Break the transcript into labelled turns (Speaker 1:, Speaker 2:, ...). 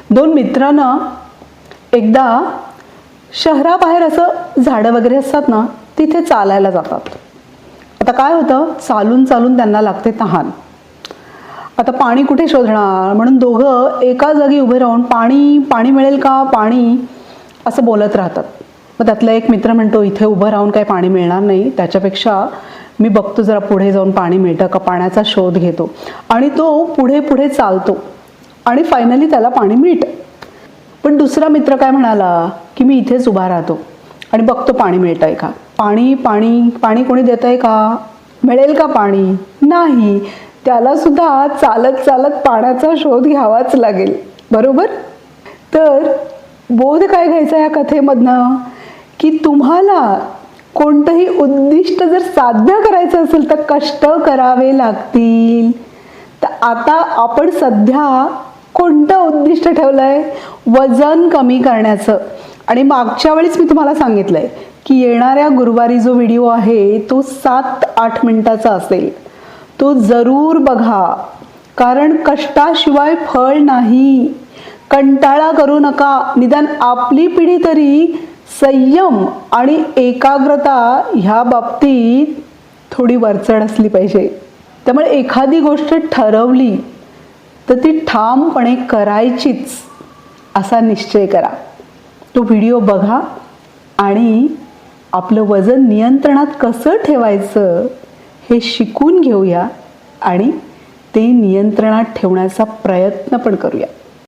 Speaker 1: दोन मित्रांना एकदा शहराबाहेर असं झाडं वगैरे असतात ना, तिथे चालायला जातात. आता काय होतं, चालून चालून त्यांना लागते तहान. आता पाणी कुठे शोधणार म्हणून दोघं एका जागी उभे राहून पाणी पाणी मिळेल का पाणी असं बोलत राहतात. मग त्यातला एक मित्र म्हणतो, इथे उभं राहून काही पाणी मिळणार नाही, त्याच्यापेक्षा मी बघतो जरा पुढे जाऊन पाणी मिळतं का, पाण्याचा शोध घेतो. आणि तो पुढे पुढे चालतो आणि फायनली त्याला पाणी मिळतं. पण दुसरा मित्र काय म्हणाला की मी इथेच उभा राहतो आणि बघतो पाणी मिळतंय का. पाणी पाणी पाणी कोणी देतंय का, मिळेल का पाणी, नाही. त्याला सुद्धा चालत चालत पाण्याचा शोध घ्यावाच लागेल. बरोबर. तर बोध काय घ्यायचा या कथेमधनं, की तुम्हाला कोणतंही उद्दिष्ट जर साध्य करायचं असेल तर कष्ट करावे लागतील. तर आता आपण सध्या कोणतं उद्दिष्ट ठेवलंय, वजन कमी करण्याचं. आणि मागच्या वेळीच मी तुम्हाला सांगितलंय की येणाऱ्या गुरुवारी जो व्हिडिओ आहे तो 7-8 मिनिटाचा असेल, तो जरूर बघा. कारण कष्टाशिवाय फळ नाही. कंटाळा करू नका. निदान आपली पिढी तरी संयम आणि एकाग्रता ह्या बाबतीत थोडी वरचढ असली पाहिजे. त्यामुळे एखादी गोष्ट ठरवली तर ती ठामपणे करायचीच असा निश्चय करा. तो व्हिडिओ बघा आणि आपलं वजन नियंत्रणात कसं ठेवायचं हे शिकून घेऊया आणि ते नियंत्रणात ठेवण्याचा प्रयत्न पण करूया.